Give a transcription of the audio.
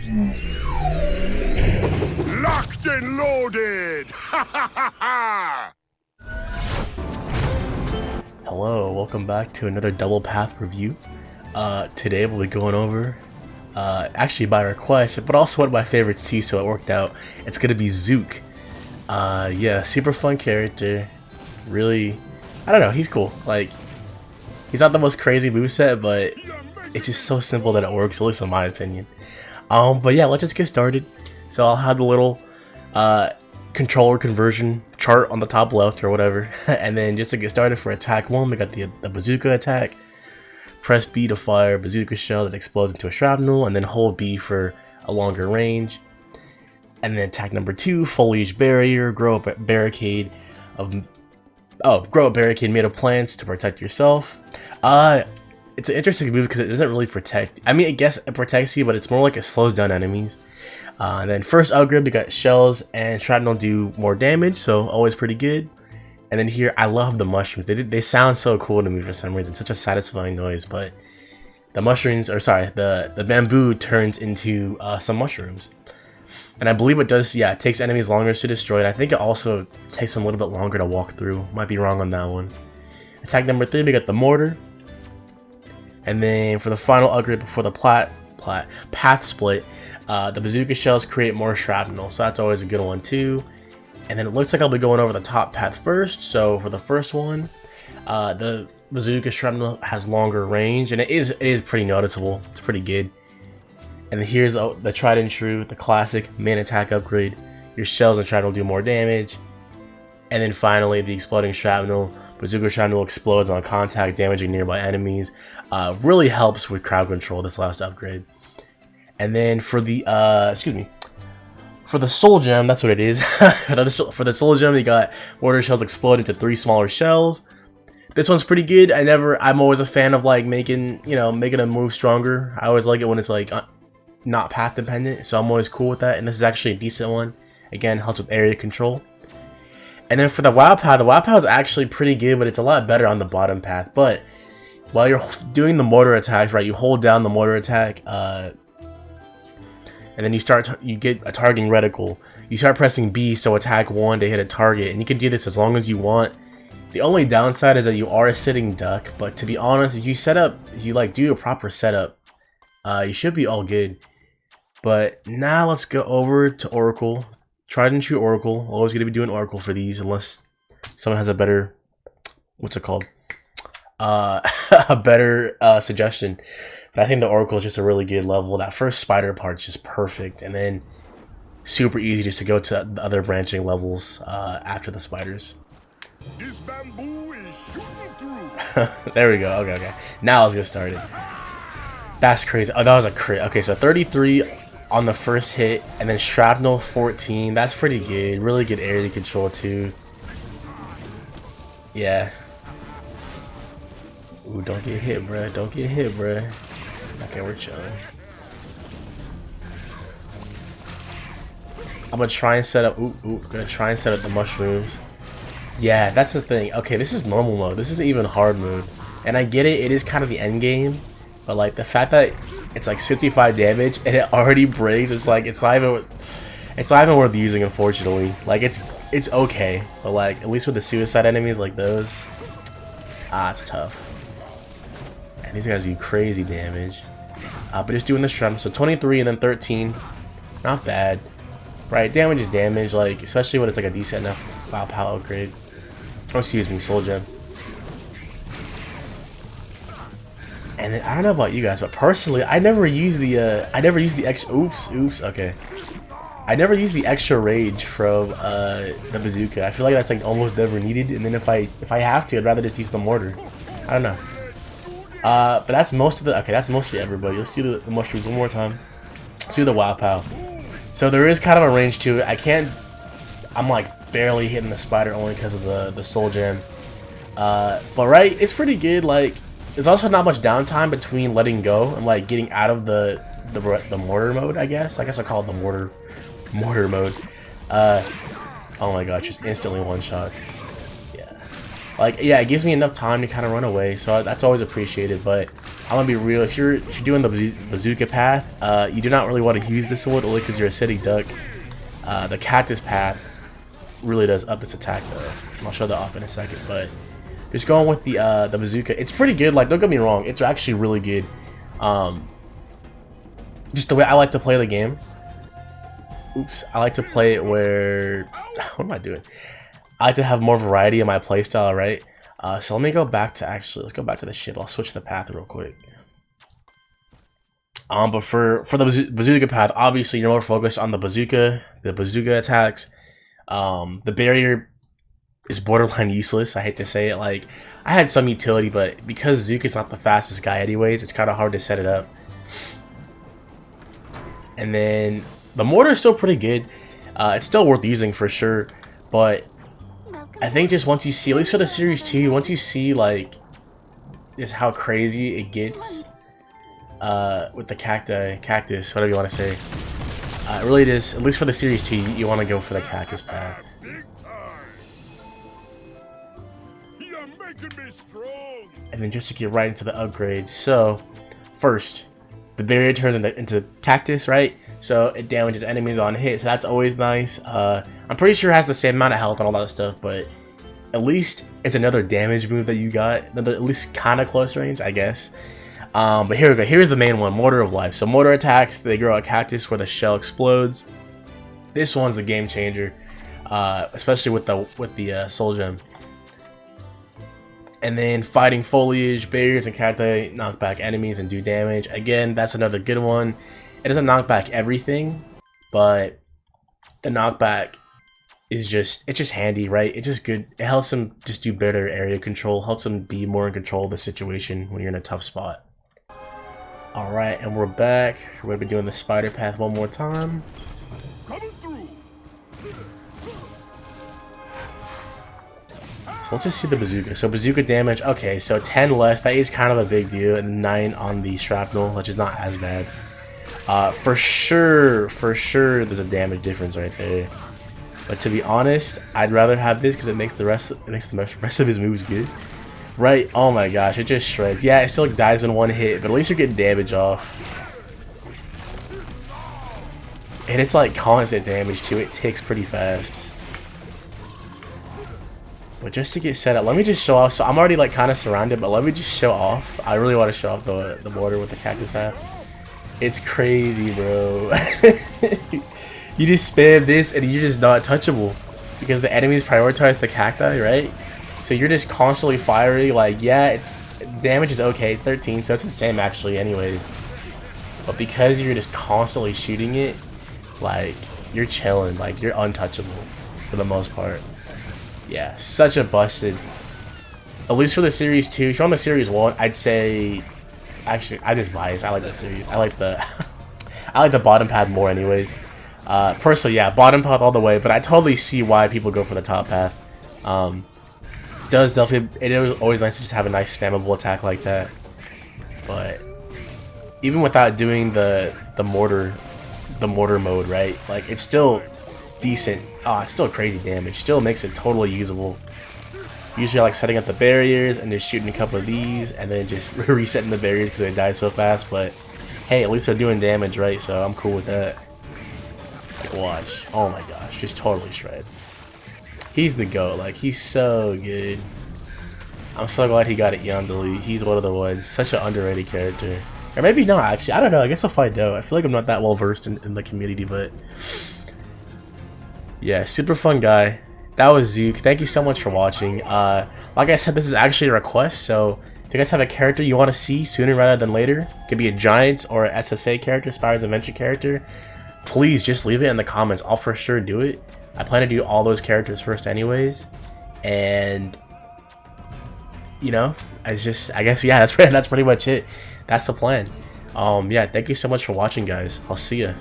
Locked and loaded! Ha ha ha ha! Hello, welcome back to another double path review. Today we'll be going over, actually by request, but also one of my favorites too, so it worked out. It's gonna be Zook. Yeah, super fun character. Really, I don't know, he's cool. Like, he's not the most crazy moveset, but it's just so simple that it works, at least in my opinion. But yeah, let's just get started. So I'll have the little, controller conversion chart on the top left or whatever, and then just to get started for attack 1, we got the bazooka attack. Press B to fire a bazooka shell that explodes into a shrapnel, and then hold B for a longer range. And then attack number 2, foliage barrier, grow a barricade made of plants to protect yourself. It's an interesting move because it doesn't really protect. I mean, I guess it protects you, but it's more like it slows down enemies. And then first upgrade, we got shells and shrapnel do more damage, so always pretty good. And then here, I love the mushrooms. They sound so cool to me for some reason. Such a satisfying noise, but the mushrooms, or sorry, the bamboo turns into some mushrooms. And I believe it does, yeah, it takes enemies longer to destroy it. I think it also takes them a little bit longer to walk through. Might be wrong on that one. Attack number 3, we got the mortar. And then for the final upgrade before the path split, the bazooka shells create more shrapnel, so that's always a good one too. And then it looks like I'll be going over the top path first. So for the first one, the bazooka shrapnel has longer range, and it is pretty noticeable. It's pretty good. And then here's the tried and true, the classic main attack upgrade. Your shells and shrapnel do more damage. And then finally, the exploding shrapnel. Bazooka shrapnel explodes on contact, damaging nearby enemies. Really helps with crowd control, this last upgrade. And then for the, for the soul gem, that's what it is. For the soul gem, you got mortar shells explode into 3 smaller shells. This one's pretty good. I'm always a fan of like making a move stronger. I always like it when it's like not path dependent, so I'm always cool with that. And this is actually a decent one. Again, helps with area control. And then for the wow pow is actually pretty good, but it's a lot better on the bottom path. But while you're doing the mortar attack, right, you hold down the mortar attack, and then you get a targeting reticle. You start pressing B, so attack 1 to hit a target, and you can do this as long as you want. The only downside is that you are a sitting duck, but to be honest, if you like do a proper setup, you should be all good. But now let's go over to Oracle. Tried and true Oracle. Always gonna be doing Oracle for these unless someone has a better, what's it called? A better suggestion. But I think the Oracle is just a really good level. That first spider part's just perfect, and then super easy just to go to the other branching levels after the spiders. This bamboo is shooting through. There we go. Okay. Now let's get started. That's crazy. Oh, that was a crit. Okay, so 33 on the first hit, and then shrapnel 14. That's pretty good. Really good area control too. Yeah. Ooh, don't get hit, bruh. Don't get hit, bruh. Okay, we're chilling. I'm gonna try and set up. Gonna try and set up the mushrooms. Yeah, that's the thing. Okay, this is normal mode. This isn't even hard mode, and I get it. It is kind of the end game, but like the fact that it's like 65 damage and it already breaks. It's like it's not even worth using, unfortunately. Like it's okay, but like at least with the suicide enemies like those, it's tough. And these guys do crazy damage. But just doing the shrimp, so 23 and then 13, not bad, right? Damage is damage, like especially when it's like a decent enough wow power upgrade. Oh, excuse me, soul gem. And then I don't know about you guys, but personally, I never use the extra. Oops. Okay, I never use the extra rage from the bazooka. I feel like that's like almost never needed. And then if I have to, I'd rather just use the mortar. I don't know. But that's most of the. Okay, that's mostly everybody. Let's do the mushrooms one more time. Let's do the wow pow. So there is kind of a range to it. I'm like barely hitting the spider only because of the soul gem. But right, it's pretty good. Like. There's also not much downtime between letting go and like getting out of the mortar mode. I guess I call it the mortar mode. Oh my gosh, just instantly one shots. Yeah. Like, yeah, it gives me enough time to kind of run away, so that's always appreciated. But I'm gonna be real, if you're doing the bazooka path, you do not really want to use this sword only because you're a city duck. The cactus path really does up its attack though. And I'll show that off in a second, but just going with the bazooka, it's pretty good. Like, don't get me wrong, it's actually really good. Just the way I like to play the game. Oops, I like to play it where, what am I doing? I like to have more variety in my playstyle, right? So let me go back to let's go back to the ship. I'll switch the path real quick. But for the bazooka path, obviously you're more focused on the bazooka attacks. The barrier is borderline useless. I hate to say it. Like, I had some utility, but because Zook is not the fastest guy anyways, it's kind of hard to set it up. And then the mortar is still pretty good. It's still worth using for sure, but I think just once you see, at least for the series 2, once you see like just how crazy it gets with the cactus, whatever you want to say, it really is, at least for the series 2, you want to go for the cactus path. And then just to get right into the upgrades, so first, the barrier turns into cactus, right? So it damages enemies on hit, so that's always nice. I'm pretty sure it has the same amount of health and all that stuff, but at least it's another damage move that you got, another at least kind of close range, I guess. But here we go. Here's the main one, Mortar of Life. So mortar attacks, they grow a cactus where the shell explodes. This one's the game changer, especially with the soul gem. And then fighting foliage, barriers, and cacti knock back enemies and do damage. Again, that's another good one. It doesn't knock back everything, but the knockback is just handy, right? It's just good. It helps them just do better area control, helps them be more in control of the situation when you're in a tough spot. Alright, and we're back. We're going to be doing the spider path one more time. So let's just see the bazooka. So bazooka damage, okay, so 10 less, that is kind of a big deal, and 9 on the shrapnel, which is not as bad. For sure, there's a damage difference right there. But to be honest, I'd rather have this because it makes the rest of his moves good. Right? Oh my gosh, it just shreds. Yeah, it still like dies in one hit, but at least you're getting damage off. And it's like constant damage too. It ticks pretty fast. But just to get set up, let me just show off. So I'm already like kind of surrounded, but let me just show off. I really want to show off the mortar with the cactus path. It's crazy, bro. You just spam this and you're just not touchable because the enemies prioritize the cacti, right? So you're just constantly firing. Like, yeah, it's damage is okay, 13, so it's the same actually anyways. But because you're just constantly shooting it, like, you're chilling, like you're untouchable for the most part. Yeah, such a busted. At least for the series 2. If you're on the series 1, I'd say, actually, I'm just biased. I like the series. I like the I like the bottom path more anyways. Personally, yeah, bottom path all the way, but I totally see why people go for the top path. It is always nice to just have a nice spammable attack like that. But even without doing the mortar mode, right? Like, it's still decent. It's still crazy damage. Still makes it totally usable. Usually I like setting up the barriers and just shooting a couple of these and then just resetting the barriers because they die so fast, but hey, at least they're doing damage, right? So I'm cool with that. Like, watch. Oh my gosh, just totally shreds. He's the GOAT. Like, he's so good. I'm so glad he got it Yanzali. He's one of the ones. Such an underrated character. Or maybe not, actually. I don't know. I guess I'll find out. I feel like I'm not that well versed in the community, but yeah, super fun guy. That was Zook. Thank you so much for watching. Like I said, this is actually a request, so if you guys have a character you want to see sooner rather than later, it could be a Giants or a SSA character, Spyro's Adventure character, please just leave it in the comments. I'll for sure do it. I plan to do all those characters first anyways, and you know, I guess yeah, that's pretty much it. That's the plan. Yeah, thank you so much for watching, guys. I'll see ya.